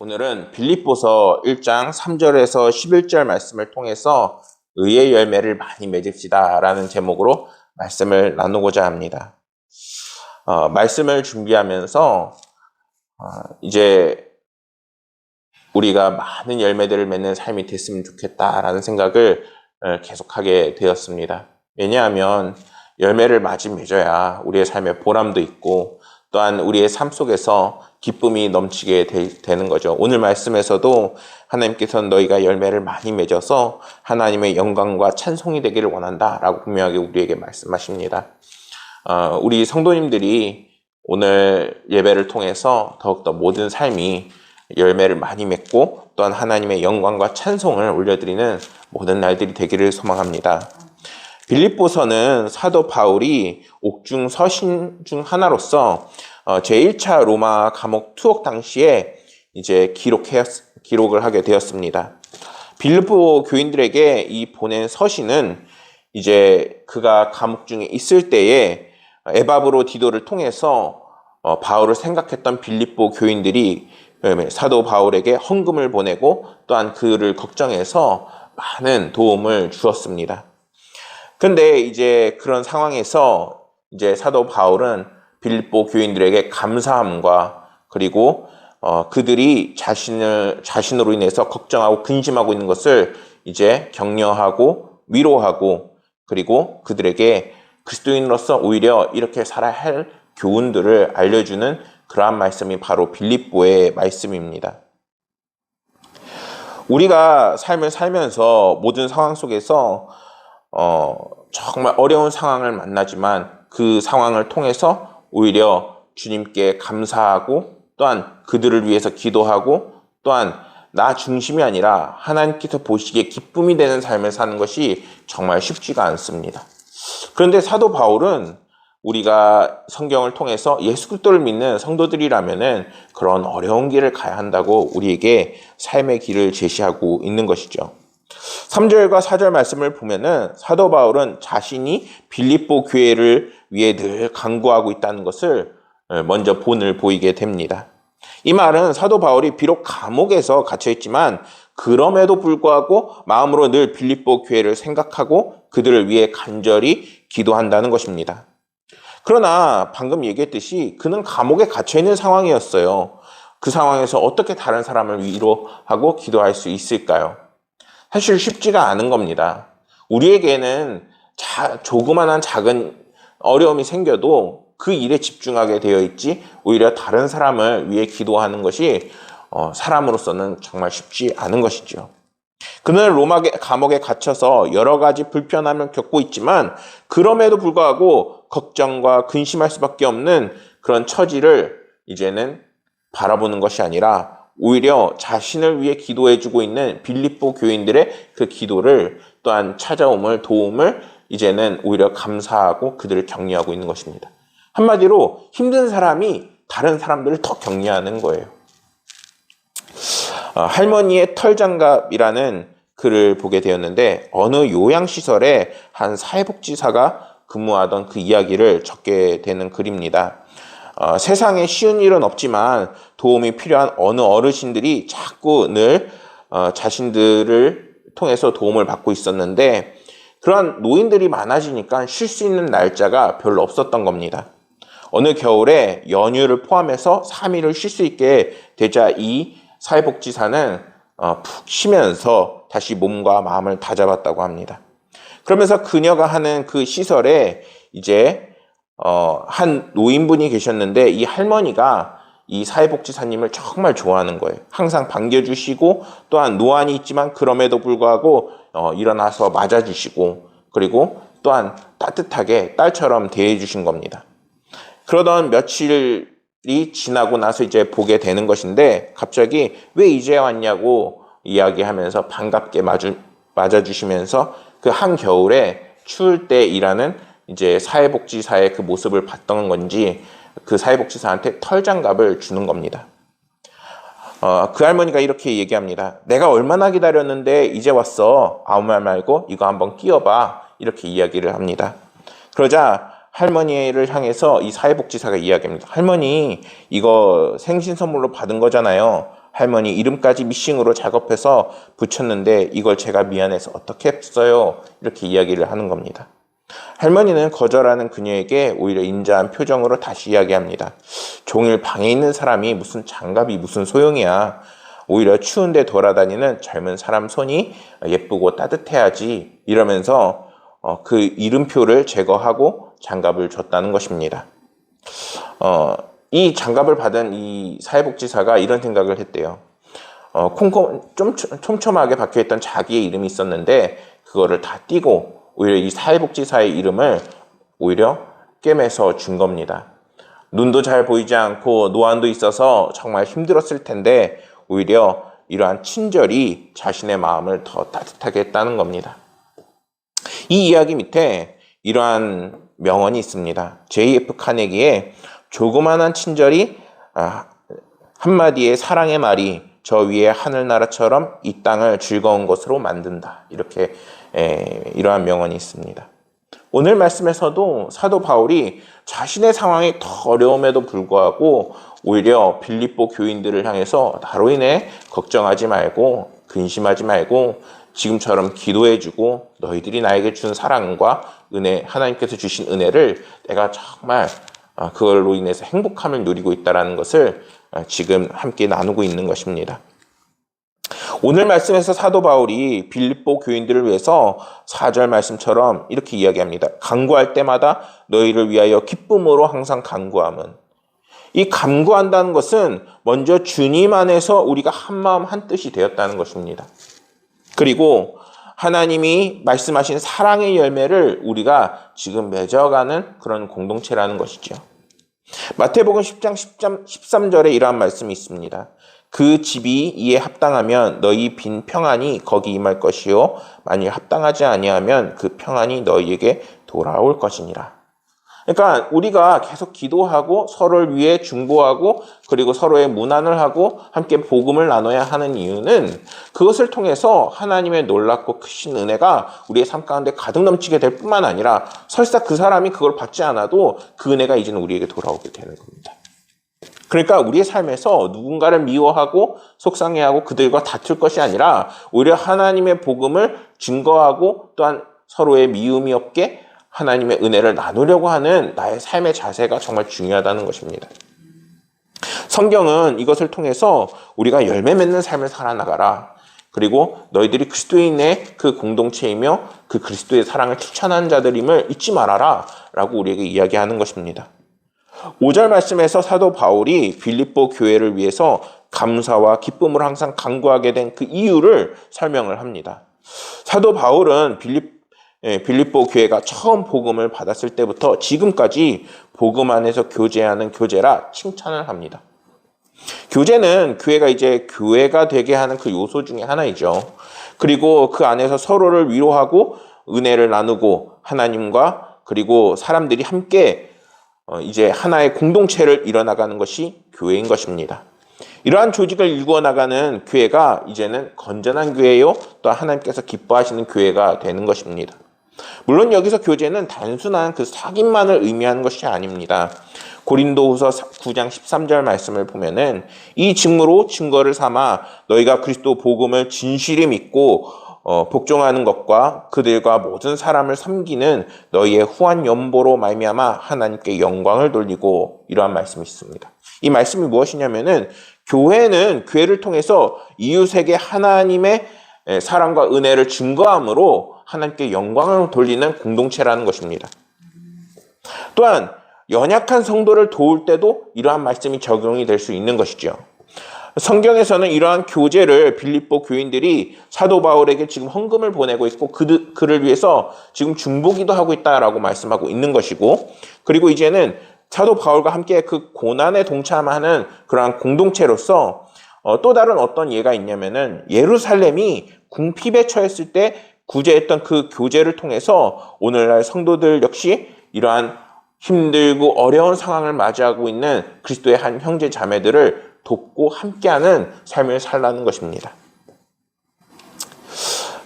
오늘은 빌립보서 1장 3절에서 11절 말씀을 통해서 의의 열매를 많이 맺읍시다 라는 제목으로 말씀을 나누고자 합니다. 말씀을 준비하면서 이제 우리가 많은 열매들을 맺는 삶이 됐으면 좋겠다라는 생각을 계속하게 되었습니다. 왜냐하면 열매를 많이 맺어야 우리의 삶에 보람도 있고 또한 우리의 삶 속에서 기쁨이 넘치게 되는 거죠. 오늘 말씀에서도 하나님께서는 너희가 열매를 많이 맺어서 하나님의 영광과 찬송이 되기를 원한다라고 분명하게 우리에게 말씀하십니다. 우리 성도님들이 오늘 예배를 통해서 더욱더 모든 삶이 열매를 많이 맺고 또한 하나님의 영광과 찬송을 올려드리는 모든 날들이 되기를 소망합니다. 빌립보서는 사도 바울이 옥중 서신 중 하나로서 제1차 로마 감옥 투옥 당시에 이제 기록을 하게 되었습니다. 빌립보 교인들에게 이 보낸 서신은 이제 그가 감옥 중에 있을 때에 에바브로 디도를 통해서 바울을 생각했던 빌립보 교인들이 사도 바울에게 헌금을 보내고 또한 그를 걱정해서 많은 도움을 주었습니다. 근데 이제 그런 상황에서 이제 사도 바울은 빌립보 교인들에게 감사함과 그리고 그들이 자신으로 인해서 걱정하고 근심하고 있는 것을 이제 격려하고 위로하고 그리고 그들에게 그리스도인으로서 오히려 이렇게 살아야 할 교훈들을 알려주는 그러한 말씀이 바로 빌립보의 말씀입니다. 우리가 삶을 살면서 모든 상황 속에서 정말 어려운 상황을 만나지만 그 상황을 통해서 오히려 주님께 감사하고 또한 그들을 위해서 기도하고 또한 나 중심이 아니라 하나님께서 보시기에 기쁨이 되는 삶을 사는 것이 정말 쉽지가 않습니다. 그런데 사도 바울은 우리가 성경을 통해서 예수 그리스도를 믿는 성도들이라면은 그런 어려운 길을 가야 한다고 우리에게 삶의 길을 제시하고 있는 것이죠. 3절과 4절 말씀을 보면은 사도 바울은 자신이 빌립보 교회를 위해 늘 간구하고 있다는 것을 먼저 본을 보이게 됩니다. 이 말은 사도 바울이 비록 감옥에서 갇혀 있지만 그럼에도 불구하고 마음으로 늘 빌립보 교회를 생각하고 그들을 위해 간절히 기도한다는 것입니다. 그러나 방금 얘기했듯이 그는 감옥에 갇혀 있는 상황이었어요. 그 상황에서 어떻게 다른 사람을 위로하고 기도할 수 있을까요? 사실 쉽지가 않은 겁니다. 우리에게는 조그만한 작은 어려움이 생겨도 그 일에 집중하게 되어 있지 오히려 다른 사람을 위해 기도하는 것이 사람으로서는 정말 쉽지 않은 것이죠. 그는 로마 감옥에 갇혀서 여러 가지 불편함을 겪고 있지만 그럼에도 불구하고 걱정과 근심할 수밖에 없는 그런 처지를 이제는 바라보는 것이 아니라 오히려 자신을 위해 기도해주고 있는 빌립보 교인들의 그 기도를 또한 찾아옴을 도움을 이제는 오히려 감사하고 그들을 격려하고 있는 것입니다. 한마디로 힘든 사람이 다른 사람들을 더 격려하는 거예요. 할머니의 털장갑이라는 글을 보게 되었는데 어느 요양시설에 한 사회복지사가 근무하던 그 이야기를 적게 되는 글입니다. 세상에 쉬운 일은 없지만 도움이 필요한 어느 어르신들이 자꾸 늘 자신들을 통해서 도움을 받고 있었는데 그러한 노인들이 많아지니까 쉴 수 있는 날짜가 별로 없었던 겁니다. 어느 겨울에 연휴를 포함해서 3일을 쉴 수 있게 되자 이 사회복지사는 푹 쉬면서 다시 몸과 마음을 다잡았다고 합니다. 그러면서 그녀가 하는 그 시설에 이제 한 노인분이 계셨는데 이 할머니가 이 사회복지사님을 정말 좋아하는 거예요. 항상 반겨주시고 또한 노안이 있지만 그럼에도 불구하고 일어나서 맞아주시고 그리고 또한 따뜻하게 딸처럼 대해주신 겁니다. 그러던 며칠이 지나고 나서 이제 보게 되는 것인데 갑자기 왜 이제 왔냐고 이야기하면서 반갑게 맞아주시면서 그 한겨울에 추울 때 일하는 이제 사회복지사의 그 모습을 봤던 건지 그 사회복지사한테 털장갑을 주는 겁니다. 그 할머니가 이렇게 얘기합니다. 내가 얼마나 기다렸는데 이제 왔어. 아무 말 말고 이거 한번 끼워봐. 이렇게 이야기를 합니다. 그러자 할머니를 향해서 이 사회복지사가 이야기합니다. 할머니, 이거 생신 선물로 받은 거잖아요. 할머니 이름까지 미싱으로 작업해서 붙였는데 이걸 제가 미안해서 어떻게 했어요? 이렇게 이야기를 하는 겁니다. 할머니는 거절하는 그녀에게 오히려 인자한 표정으로 다시 이야기합니다. 종일 방에 있는 사람이 무슨 장갑이 무슨 소용이야. 오히려 추운데 돌아다니는 젊은 사람 손이 예쁘고 따뜻해야지. 이러면서 그 이름표를 제거하고 장갑을 줬다는 것입니다. 이 장갑을 받은 이 사회복지사가 이런 생각을 했대요. 좀 촘촘하게 박혀있던 자기의 이름이 있었는데 그거를 다 띄고 오히려 이 사회복지사의 이름을 오히려 꿰매서 준 겁니다. 눈도 잘 보이지 않고 노안도 있어서 정말 힘들었을 텐데 오히려 이러한 친절이 자신의 마음을 더 따뜻하게 했다는 겁니다. 이 이야기 밑에 이러한 명언이 있습니다. J.F. 카네기의 조그만한 친절이 한마디의 사랑의 말이 저 위에 하늘나라처럼 이 땅을 즐거운 곳으로 만든다. 이렇게 이러한 명언이 있습니다. 오늘 말씀에서도 사도 바울이 자신의 상황이 더 어려움에도 불구하고 오히려 빌립보 교인들을 향해서 나로 인해 걱정하지 말고 근심하지 말고 지금처럼 기도해주고 너희들이 나에게 준 사랑과 은혜, 하나님께서 주신 은혜를 내가 정말 그걸로 인해서 행복함을 누리고 있다는 것을 지금 함께 나누고 있는 것입니다. 오늘 말씀에서 사도 바울이 빌립보 교인들을 위해서 4절 말씀처럼 이렇게 이야기합니다. 간구할 때마다 너희를 위하여 기쁨으로 항상 간구함은. 이 간구한다는 것은 먼저 주님 안에서 우리가 한마음 한뜻이 되었다는 것입니다. 그리고 하나님이 말씀하신 사랑의 열매를 우리가 지금 맺어가는 그런 공동체라는 것이죠. 마태복음 10장 13절에 이러한 말씀이 있습니다. 그 집이 이에 합당하면 너희 빈 평안이 거기 임할 것이요 만일 합당하지 아니하면 그 평안이 너희에게 돌아올 것이니라. 그러니까 우리가 계속 기도하고 서로를 위해 중보하고 그리고 서로의 문안을 하고 함께 복음을 나눠야 하는 이유는 그것을 통해서 하나님의 놀랍고 크신 은혜가 우리의 삶 가운데 가득 넘치게 될 뿐만 아니라 설사 그 사람이 그걸 받지 않아도 그 은혜가 이제는 우리에게 돌아오게 되는 겁니다. 그러니까 우리의 삶에서 누군가를 미워하고 속상해하고 그들과 다툴 것이 아니라 오히려 하나님의 복음을 증거하고 또한 서로의 미움이 없게 하나님의 은혜를 나누려고 하는 나의 삶의 자세가 정말 중요하다는 것입니다. 성경은 이것을 통해서 우리가 열매 맺는 삶을 살아나가라. 그리고 너희들이 그리스도인의 그 공동체이며 그 그리스도의 사랑을 추천한 자들임을 잊지 말아라 라고 우리에게 이야기하는 것입니다. 5절 말씀에서 사도 바울이 빌립보 교회를 위해서 감사와 기쁨을 항상 간구하게 된 그 이유를 설명을 합니다. 사도 바울은 빌립보 교회가 처음 복음을 받았을 때부터 지금까지 복음 안에서 교제하는 교제라 칭찬을 합니다. 교제는 교회가 이제 교회가 되게 하는 그 요소 중에 하나이죠. 그리고 그 안에서 서로를 위로하고 은혜를 나누고 하나님과 그리고 사람들이 함께 이제 하나의 공동체를 이뤄나가는 것이 교회인 것입니다. 이러한 조직을 일구어 나가는 교회가 이제는 건전한 교회요, 또 하나님께서 기뻐하시는 교회가 되는 것입니다. 물론 여기서 교제는 단순한 그 사귐만을 의미하는 것이 아닙니다. 고린도후서 9장 13절 말씀을 보면은 이 증거로 증거를 삼아 너희가 그리스도 복음을 진실히 믿고 복종하는 것과 그들과 모든 사람을 섬기는 너희의 후한 연보로 말미암아 하나님께 영광을 돌리고 이러한 말씀이 있습니다. 이 말씀이 무엇이냐면은 교회는 교회를 통해서 이웃에게 하나님의 사랑과 은혜를 증거함으로 하나님께 영광을 돌리는 공동체라는 것입니다. 또한 연약한 성도를 도울 때도 이러한 말씀이 적용이 될 수 있는 것이죠. 성경에서는 이러한 교제를 빌립보 교인들이 사도 바울에게 지금 헌금을 보내고 있고 그를 위해서 지금 중보기도 하고 있다라고 말씀하고 있는 것이고, 그리고 이제는 사도 바울과 함께 그 고난에 동참하는 그러한 공동체로서 또 다른 어떤 예가 있냐면은 예루살렘이 궁핍에 처했을 때 구제했던 그 교제를 통해서 오늘날 성도들 역시 이러한 힘들고 어려운 상황을 맞이하고 있는 그리스도의 한 형제 자매들을 돕고 함께하는 삶을 살라는 것입니다.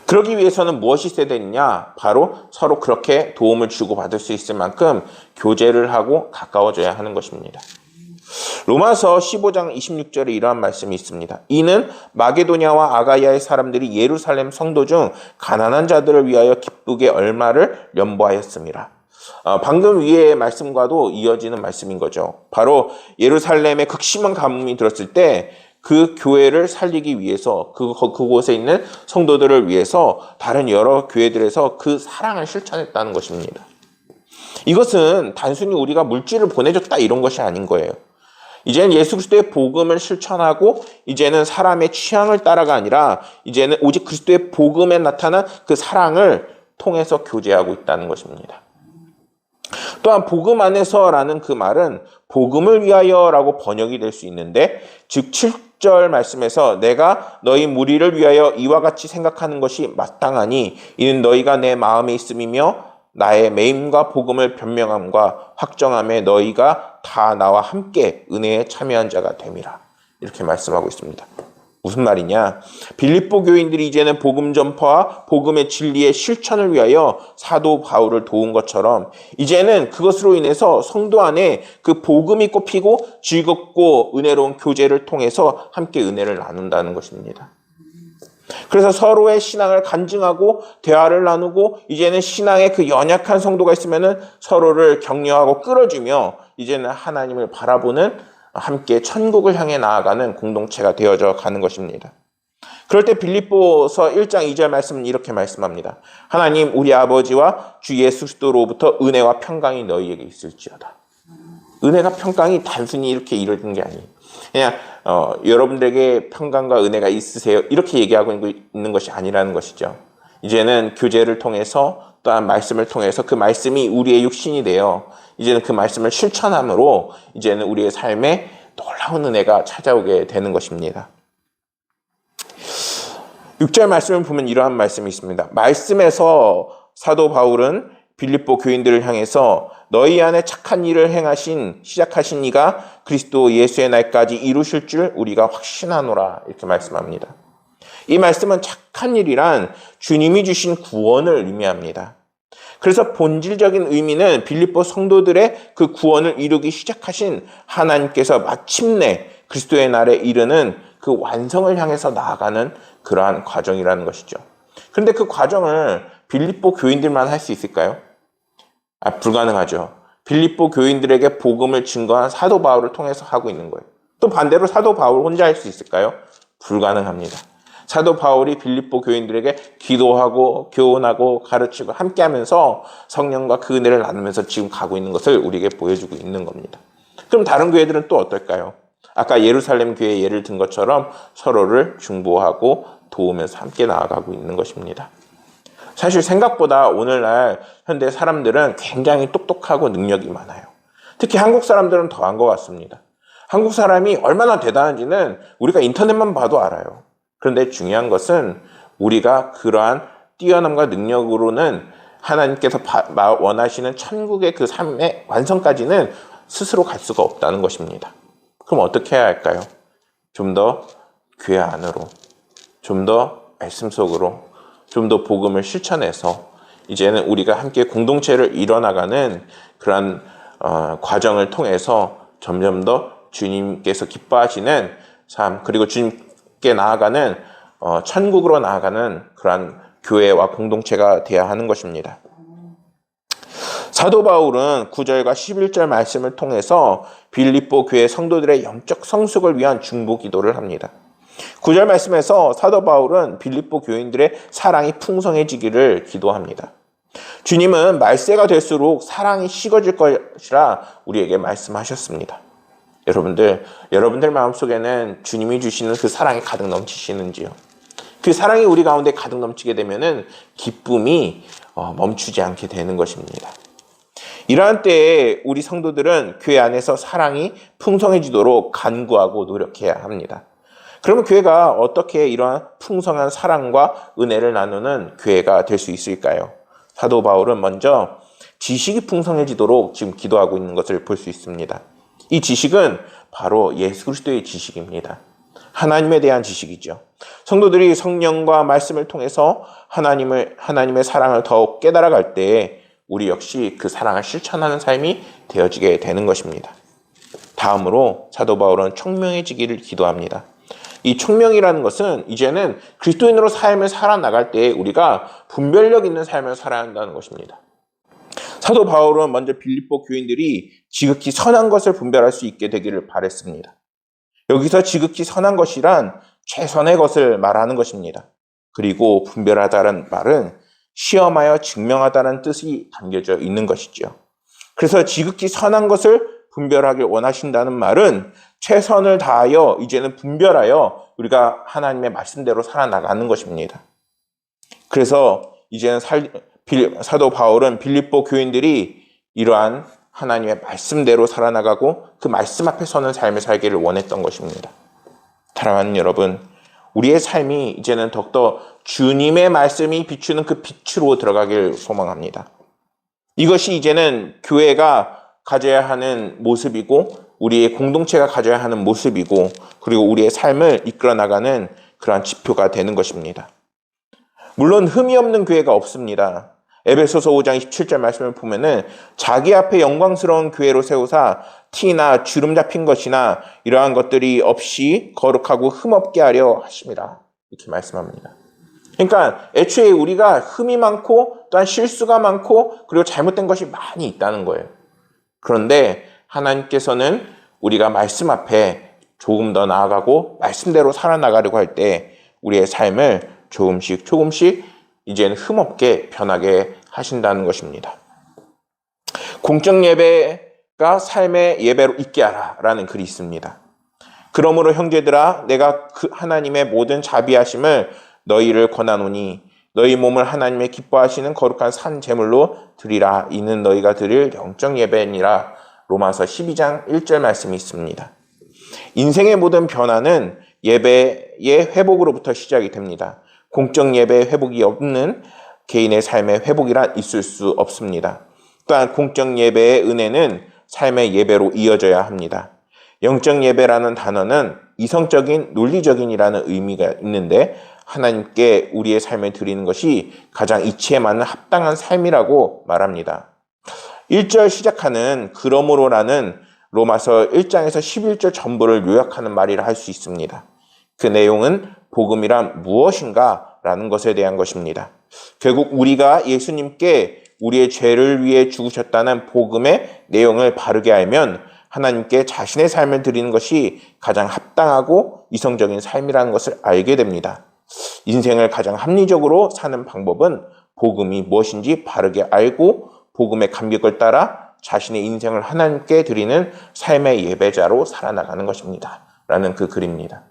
그러기 위해서는 무엇이 있어야 되느냐? 바로 서로 그렇게 도움을 주고받을 수 있을 만큼 교제를 하고 가까워져야 하는 것입니다. 로마서 15장 26절에 이러한 말씀이 있습니다. 이는 마게도냐와 아가야의 사람들이 예루살렘 성도 중 가난한 자들을 위하여 기쁘게 얼마를 연보하였습니다. 방금 위의 말씀과도 이어지는 말씀인 거죠. 바로 예루살렘에 극심한 가뭄이 들었을 때 그 교회를 살리기 위해서 그곳에 있는 성도들을 위해서 다른 여러 교회들에서 그 사랑을 실천했다는 것입니다. 이것은 단순히 우리가 물질을 보내줬다 이런 것이 아닌 거예요. 이제는 예수 그리스도의 복음을 실천하고 이제는 사람의 취향을 따라가 아니라 이제는 오직 그리스도의 복음에 나타난 그 사랑을 통해서 교제하고 있다는 것입니다. 또한 복음 안에서라는 그 말은 복음을 위하여라고 번역이 될 수 있는데 즉 7절 말씀에서 내가 너희 무리를 위하여 이와 같이 생각하는 것이 마땅하니 이는 너희가 내 마음에 있음이며 나의 매임과 복음을 변명함과 확정함에 너희가 다 나와 함께 은혜에 참여한 자가 됨이라. 이렇게 말씀하고 있습니다. 무슨 말이냐? 빌립보 교인들이 이제는 복음 전파와 복음의 진리의 실천을 위하여 사도 바울을 도운 것처럼 이제는 그것으로 인해서 성도 안에 그 복음이 꼽히고 즐겁고 은혜로운 교제를 통해서 함께 은혜를 나눈다는 것입니다. 그래서 서로의 신앙을 간증하고 대화를 나누고 이제는 신앙에 그 연약한 성도가 있으면은 서로를 격려하고 끌어주며 이제는 하나님을 바라보는 함께 천국을 향해 나아가는 공동체가 되어져 가는 것입니다. 그럴 때 빌립보서 1장 2절 말씀은 이렇게 말씀합니다. 하나님 우리 아버지와 주 예수 그리스도로부터 은혜와 평강이 너희에게 있을지어다. 은혜가 평강이 단순히 이렇게 이루어지는 게 아니에요. 그냥 여러분들에게 평강과 은혜가 있으세요 이렇게 얘기하고 있는 것이 아니라는 것이죠. 이제는 교제를 통해서 또한 말씀을 통해서 그 말씀이 우리의 육신이 되어 이제는 그 말씀을 실천함으로 이제는 우리의 삶에 놀라운 은혜가 찾아오게 되는 것입니다. 6절 말씀을 보면 이러한 말씀이 있습니다. 말씀에서 사도 바울은 빌립보 교인들을 향해서 너희 안에 착한 일을 시작하신 이가 그리스도 예수의 날까지 이루실 줄 우리가 확신하노라 이렇게 말씀합니다. 이 말씀은 착한 일이란 주님이 주신 구원을 의미합니다. 그래서 본질적인 의미는 빌립보 성도들의 그 구원을 이루기 시작하신 하나님께서 마침내 그리스도의 날에 이르는 그 완성을 향해서 나아가는 그러한 과정이라는 것이죠. 그런데 그 과정을 빌립보 교인들만 할 수 있을까요? 불가능하죠. 빌립보 교인들에게 복음을 증거한 사도 바울을 통해서 하고 있는 거예요. 또 반대로 사도 바울 혼자 할 수 있을까요? 불가능합니다. 사도 바울이 빌립보 교인들에게 기도하고 교훈하고 가르치고 함께하면서 성령과 그 은혜를 나누면서 지금 가고 있는 것을 우리에게 보여주고 있는 겁니다. 그럼 다른 교회들은 또 어떨까요? 아까 예루살렘 교회 예를 든 것처럼 서로를 중보하고 도우면서 함께 나아가고 있는 것입니다. 사실 생각보다 오늘날 현대 사람들은 굉장히 똑똑하고 능력이 많아요. 특히 한국 사람들은 더한 것 같습니다. 한국 사람이 얼마나 대단한지는 우리가 인터넷만 봐도 알아요. 그런데 중요한 것은 우리가 그러한 뛰어남과 능력으로는 하나님께서 원하시는 천국의 그 삶의 완성까지는 스스로 갈 수가 없다는 것입니다. 그럼 어떻게 해야 할까요? 좀 더 교회 안으로, 좀 더 말씀 속으로, 좀 더 복음을 실천해서 이제는 우리가 함께 공동체를 이뤄나가는 그런 과정을 통해서 점점 더 주님께서 기뻐하시는 삶 그리고 주님께 나아가는 천국으로 나아가는 그러한 교회와 공동체가 되어야 하는 것입니다. 사도 바울은 9절과 11절 말씀을 통해서 빌립보 교회 성도들의 영적 성숙을 위한 중보 기도를 합니다. 9절 말씀에서 사도 바울은 빌립보 교인들의 사랑이 풍성해지기를 기도합니다. 주님은 말세가 될수록 사랑이 식어질 것이라 우리에게 말씀하셨습니다. 여러분들 마음속에는 주님이 주시는 그 사랑이 가득 넘치시는지요? 그 사랑이 우리 가운데 가득 넘치게 되면은 기쁨이 멈추지 않게 되는 것입니다. 이러한 때에 우리 성도들은 교회 안에서 사랑이 풍성해지도록 간구하고 노력해야 합니다. 그러면 교회가 어떻게 이러한 풍성한 사랑과 은혜를 나누는 교회가 될 수 있을까요? 사도 바울은 먼저 지식이 풍성해지도록 지금 기도하고 있는 것을 볼 수 있습니다. 이 지식은 바로 예수 그리스도의 지식입니다. 하나님에 대한 지식이죠. 성도들이 성령과 말씀을 통해서 하나님의 사랑을 더욱 깨달아갈 때에 우리 역시 그 사랑을 실천하는 삶이 되어지게 되는 것입니다. 다음으로 사도 바울은 총명해지기를 기도합니다. 이 총명이라는 것은 이제는 그리스도인으로 삶을 살아나갈 때 우리가 분별력 있는 삶을 살아야 한다는 것입니다. 사도 바울은 먼저 빌립보 교인들이 지극히 선한 것을 분별할 수 있게 되기를 바랬습니다. 여기서 지극히 선한 것이란 최선의 것을 말하는 것입니다. 그리고 분별하다는 말은 시험하여 증명하다는 뜻이 담겨져 있는 것이죠. 그래서 지극히 선한 것을 분별하길 원하신다는 말은 최선을 다하여 이제는 분별하여 우리가 하나님의 말씀대로 살아나가는 것입니다. 그래서 이제는 사도 바울은 빌립보 교인들이 이러한 하나님의 말씀대로 살아나가고 그 말씀 앞에 서는 삶을 살기를 원했던 것입니다. 사랑하는 여러분, 우리의 삶이 이제는 더욱더 주님의 말씀이 비추는 그 빛으로 들어가길 소망합니다. 이것이 이제는 교회가 가져야 하는 모습이고 우리의 공동체가 가져야 하는 모습이고 그리고 우리의 삶을 이끌어 나가는 그러한 지표가 되는 것입니다. 물론 흠이 없는 교회가 없습니다. 에베소서 5장 27절 말씀을 보면은 자기 앞에 영광스러운 교회로 세우사 티나 주름 잡힌 것이나 이러한 것들이 없이 거룩하고 흠없게 하려 하심이라 이렇게 말씀합니다. 그러니까 애초에 우리가 흠이 많고 또한 실수가 많고 그리고 잘못된 것이 많이 있다는 거예요. 그런데 하나님께서는 우리가 말씀 앞에 조금 더 나아가고 말씀대로 살아나가려고 할 때 우리의 삶을 조금씩 이제는 흠없게 변하게 하신다는 것입니다. 공적 예배가 삶의 예배로 있게 하라 라는 글이 있습니다. 그러므로 형제들아 내가 그 하나님의 모든 자비하심을 너희를 권하노니 너희 몸을 하나님의 기뻐하시는 거룩한 산 제물로 드리라. 이는 너희가 드릴 영적 예배니라. 로마서 12장 1절 말씀이 있습니다. 인생의 모든 변화는 예배의 회복으로부터 시작이 됩니다. 공적 예배의 회복이 없는 개인의 삶의 회복이란 있을 수 없습니다. 또한 공적 예배의 은혜는 삶의 예배로 이어져야 합니다. 영적 예배라는 단어는 이성적인 논리적인이라는 의미가 있는데 하나님께 우리의 삶을 드리는 것이 가장 이치에 맞는 합당한 삶이라고 말합니다. 1절 시작하는 그러므로라는 로마서 1장에서 11절 전부를 요약하는 말이라 할 수 있습니다. 그 내용은 복음이란 무엇인가 라는 것에 대한 것입니다. 결국 우리가 예수님께 우리의 죄를 위해 죽으셨다는 복음의 내용을 바르게 알면 하나님께 자신의 삶을 드리는 것이 가장 합당하고 이성적인 삶이라는 것을 알게 됩니다. 인생을 가장 합리적으로 사는 방법은 복음이 무엇인지 바르게 알고 복음의 감격을 따라 자신의 인생을 하나님께 드리는 삶의 예배자로 살아나가는 것입니다. 라는 그 글입니다.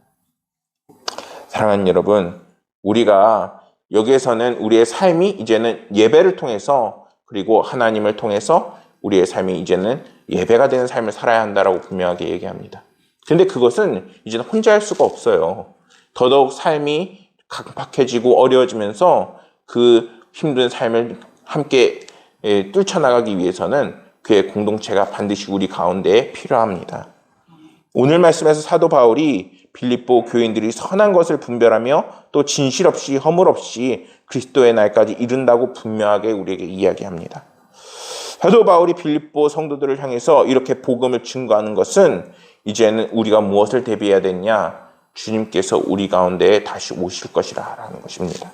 사랑하는 여러분, 우리가 여기에서는 우리의 삶이 이제는 예배를 통해서 그리고 하나님을 통해서 우리의 삶이 이제는 예배가 되는 삶을 살아야 한다라고 분명하게 얘기합니다. 근데 그것은 이제는 혼자 할 수가 없어요. 더더욱 삶이 각박해지고 어려워지면서 그 힘든 삶을 함께 뚫쳐나가기 위해서는 그의 공동체가 반드시 우리 가운데에 필요합니다. 오늘 말씀에서 사도 바울이 빌립보 교인들이 선한 것을 분별하며 또 진실 없이 허물 없이 그리스도의 날까지 이룬다고 분명하게 우리에게 이야기합니다. 사도 바울이 빌립보 성도들을 향해서 이렇게 복음을 증거하는 것은 이제는 우리가 무엇을 대비해야 되냐? 주님께서 우리 가운데에 다시 오실 것이라 라는 것입니다.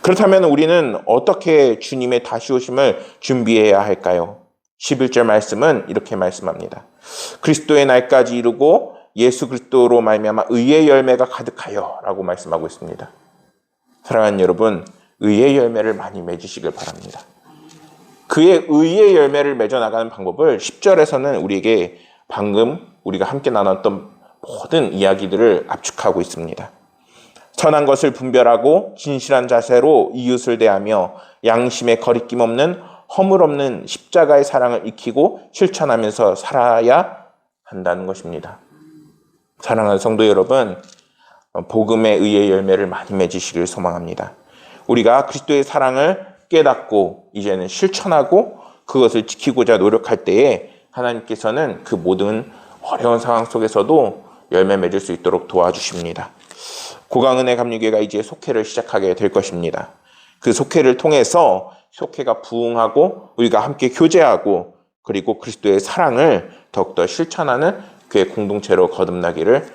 그렇다면 우리는 어떻게 주님의 다시 오심을 준비해야 할까요? 11절 말씀은 이렇게 말씀합니다. 그리스도의 날까지 이루고 예수 그리스도로 말미암아 의의 열매가 가득하여 라고 말씀하고 있습니다. 사랑하는 여러분, 의의 열매를 많이 맺으시길 바랍니다. 그의 의의 열매를 맺어나가는 방법을 10절에서는 우리에게 방금 우리가 함께 나눴던 모든 이야기들을 압축하고 있습니다. 선한 것을 분별하고 진실한 자세로 이웃을 대하며 양심에 거리낌 없는 허물 없는 십자가의 사랑을 익히고 실천하면서 살아야 한다는 것입니다. 사랑하는 성도 여러분, 복음의 의의 열매를 많이 맺으시길 소망합니다. 우리가 그리스도의 사랑을 깨닫고 이제는 실천하고 그것을 지키고자 노력할 때에 하나님께서는 그 모든 어려운 상황 속에서도 열매 맺을 수 있도록 도와주십니다. 고강은혜 감리교회가 이제 속회를 시작하게 될 것입니다. 그 속회를 통해서 속회가 부흥하고 우리가 함께 교제하고 그리고 그리스도의 사랑을 더욱더 실천하는 교회 공동체로 거듭나기를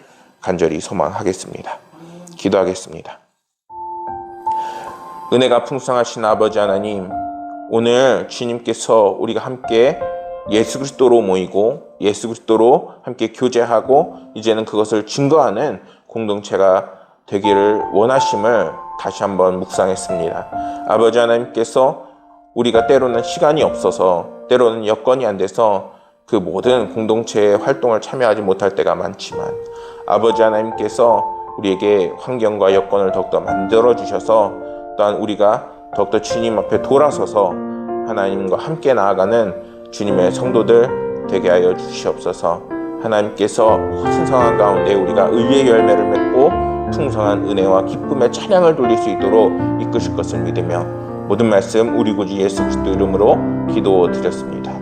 간절히 소망하겠습니다. 기도하겠습니다. 은혜가 풍성하신 아버지 하나님, 오늘 주님께서 우리가 함께 예수 그리스도로 모이고 예수 그리스도로 함께 교제하고 이제는 그것을 증거하는 공동체가 되기를 원하심을 다시 한번 묵상했습니다. 아버지 하나님께서 우리가 때로는 시간이 없어서 때로는 여건이 안 돼서 그 모든 공동체의 활동을 참여하지 못할 때가 많지만 아버지 하나님께서 우리에게 환경과 여건을 더욱더 만들어 주셔서 또한 우리가 더욱더 주님 앞에 돌아서서 하나님과 함께 나아가는 주님의 성도들 되게 하여 주시옵소서. 하나님께서 신성한 가운데 우리가 의의 열매를 맺고 풍성한 은혜와 기쁨의 찬양을 돌릴 수 있도록 이끄실 것을 믿으며 모든 말씀 우리 구주 예수 그리스도 이름으로 기도드렸습니다.